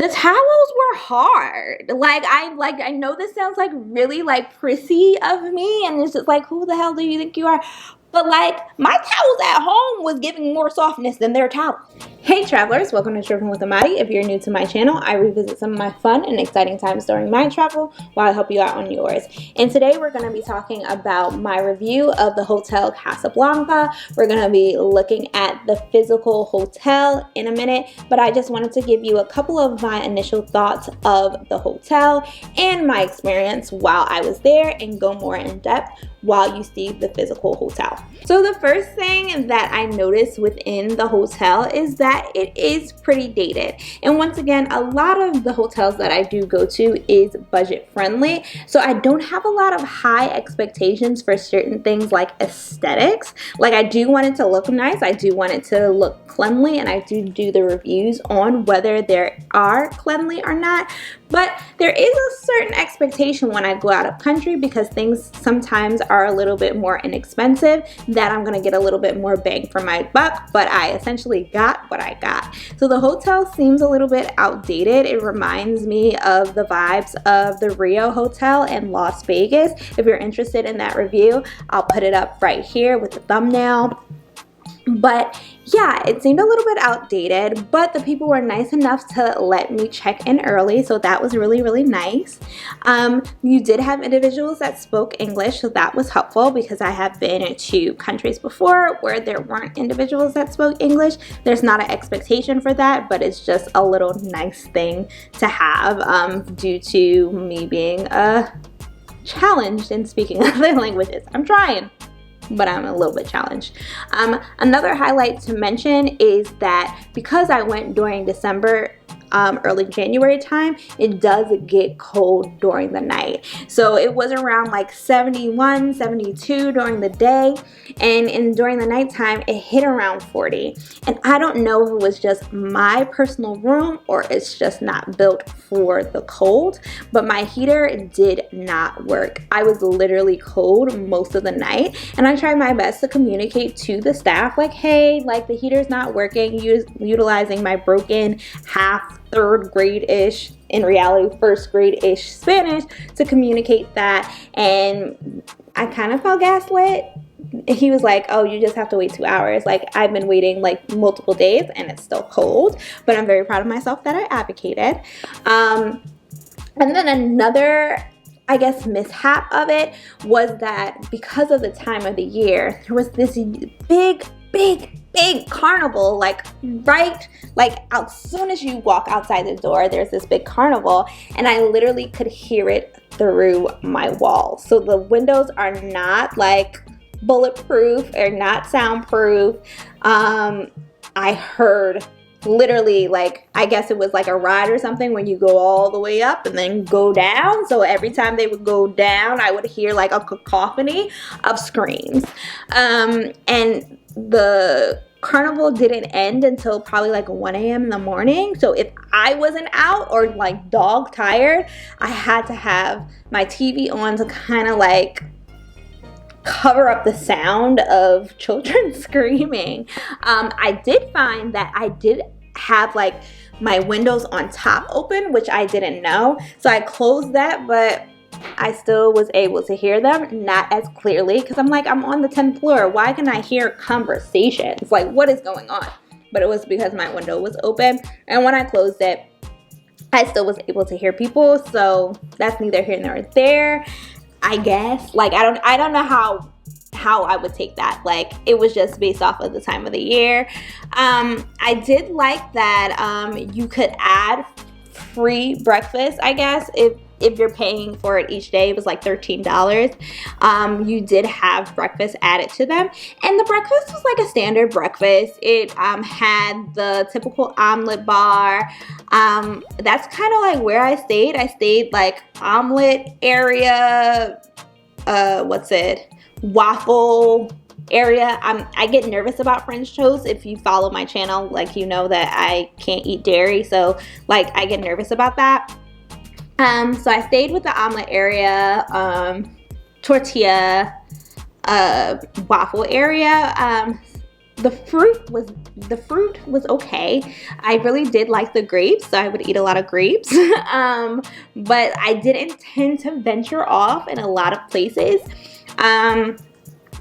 The towels were hard. I know this sounds like really like prissy of me, and it's just like, who the hell do you think you are? But like, my towels at home was giving more softness than their towels. Hey travelers, welcome to Tripping with Amadi. If you're new to my channel, I revisit some of my fun and exciting times during my travel while I help you out on yours. And today we're going to be talking about my review of the Hotel Casa Blanca. We're going to be looking at the physical hotel in a minute, but I just wanted to give you a couple of my initial thoughts of the hotel and my experience while I was there, and go more in depth while you see the physical hotel. So the first thing that I noticed within the hotel is that it is pretty dated. And once again, a lot of the hotels that I do go to is budget friendly. So I don't have a lot of high expectations for certain things like aesthetics. Like, I do want it to look nice, I do want it to look cleanly, and I do the reviews on whether they are cleanly or not. But there is a certain expectation when I go out of country, because things sometimes are a little bit more inexpensive, that I'm gonna get a little bit more bang for my buck, but I essentially got what I got. So the hotel seems a little bit outdated. It reminds me of the vibes of the Rio Hotel in Las Vegas. If you're interested in that review, I'll put it up right here with the thumbnail. But yeah, it seemed a little bit outdated, but the people were nice enough to let me check in early, so that was really, really nice. You did have individuals that spoke English, so that was helpful, because I have been to countries before where there weren't individuals that spoke English. There's not an expectation for that, but it's just a little nice thing to have due to me being challenged in speaking other languages. I'm trying, but I'm a little bit challenged. Another highlight to mention is that because I went during December, early January time, it does get cold during the night. So it was around like 71, 72 during the day, and during the nighttime it hit around 40. And I don't know if it was just my personal room or it's just not built for the cold, but my heater did not work. I was literally cold most of the night, and I tried my best to communicate to the staff like, hey, like, the heater's not working, utilizing my broken third grade-ish, in reality first grade-ish Spanish, to communicate that. And I kind of felt gaslit. He was like, oh, you just have to wait 2 hours. Like, I've been waiting like multiple days and it's still cold, but I'm very proud of myself that I advocated. And then another, I guess, mishap of it was that because of the time of the year, there was this big carnival, like right, like as soon as you walk outside the door, there's this big carnival, and I literally could hear it through my walls. So the windows are not like bulletproof or not soundproof. I heard literally, like, I guess it was like a ride or something when you go all the way up and then go down. So every time they would go down, I would hear like a cacophony of screams. And the carnival didn't end until probably like 1 a.m. in the morning. So if I wasn't out or like dog tired, I had to have my TV on to kind of like cover up the sound of children screaming. I did find that I did have like my windows on top open, which I didn't know. So I closed that, but I still was able to hear them, not as clearly, because I'm like, I'm on the 10th floor. Why can I hear conversations? Like, what is going on? But it was because my window was open, and when I closed it, I still was able to hear people. So that's neither here nor there, I guess. Like, I don't know how I would take that. Like, it was just based off of the time of the year. I did like that you could add free breakfast, I guess, if you're paying for it each day. It was like $13. You did have breakfast added to them, and the breakfast was like a standard breakfast. It had the typical omelet bar. That's kind of like where I stayed. I stayed like omelet area, waffle area. I get nervous about French toast. If you follow my channel, like, you know that I can't eat dairy, so like I get nervous about that. So I stayed with the omelet area, tortilla, waffle area. the fruit was okay. I really did like the grapes, so I would eat a lot of grapes. But I didn't tend to venture off in a lot of places.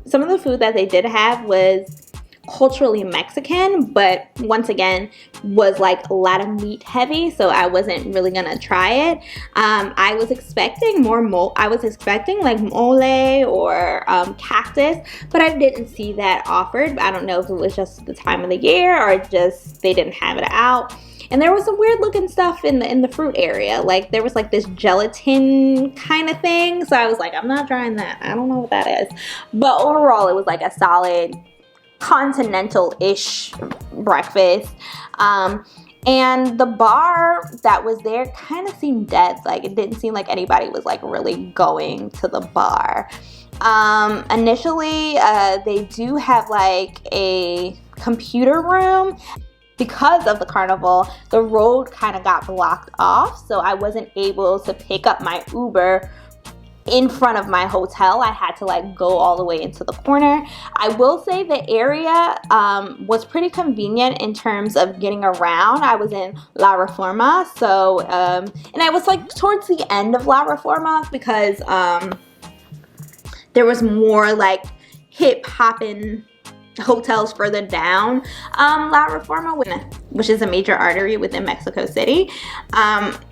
Some of the food that they did have was culturally Mexican, but once again was like a lot of meat heavy, so I wasn't really gonna try it. I was expecting I was expecting like mole or cactus, but I didn't see that offered. I don't know if it was just the time of the year or just they didn't have it out. And there was some weird looking stuff in the fruit area. Like there was like this gelatin kind of thing. So I was like, I'm not trying that. I don't know what that is. But overall, it was like a solid continental-ish breakfast. And the bar that was there kind of seemed dead. Like it didn't seem like anybody was like really going to the bar. Initially, they do have like a computer room. Because of the carnival, the road kind of got blocked off, so I wasn't able to pick up my Uber in front of my hotel. I had to like go all the way into the corner. I will say the area was pretty convenient in terms of getting around. I was in La Reforma, so and I was like towards the end of La Reforma because there was more like hip hopping hotels further down La Reforma, which is a major artery within Mexico City.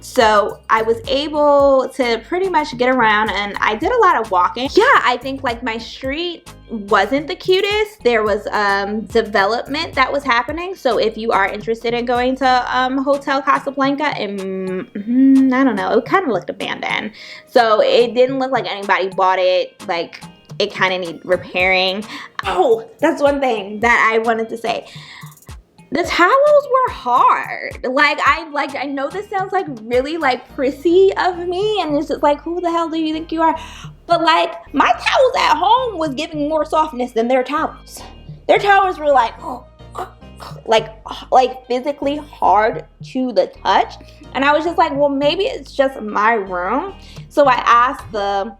So I was able to pretty much get around, and I did a lot of walking. Yeah, I think like my street wasn't the cutest. There was development that was happening, so if you are interested in going to Hotel Casa Blanca, I don't know, it kind of looked abandoned, so it didn't look like anybody bought it. Like it kind of needed repairing. Oh, that's one thing that I wanted to say. The towels were hard. I know this sounds like really like prissy of me, and it's just like, who the hell do you think you are? But like my towels at home was giving more softness than their towels. Their towels were like, like physically hard to the touch. And I was just like, well, maybe it's just my room. So I asked the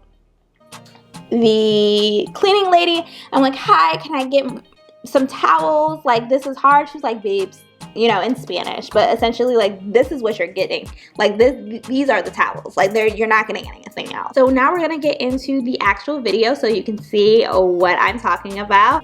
cleaning lady, I'm like, hi, can I get some towels? Like, this is hard. She's like, babes, you know, in Spanish, but essentially like, this is what you're getting. Like these are the towels. Like you're not getting anything else. So now we're gonna get into the actual video so you can see what I'm talking about.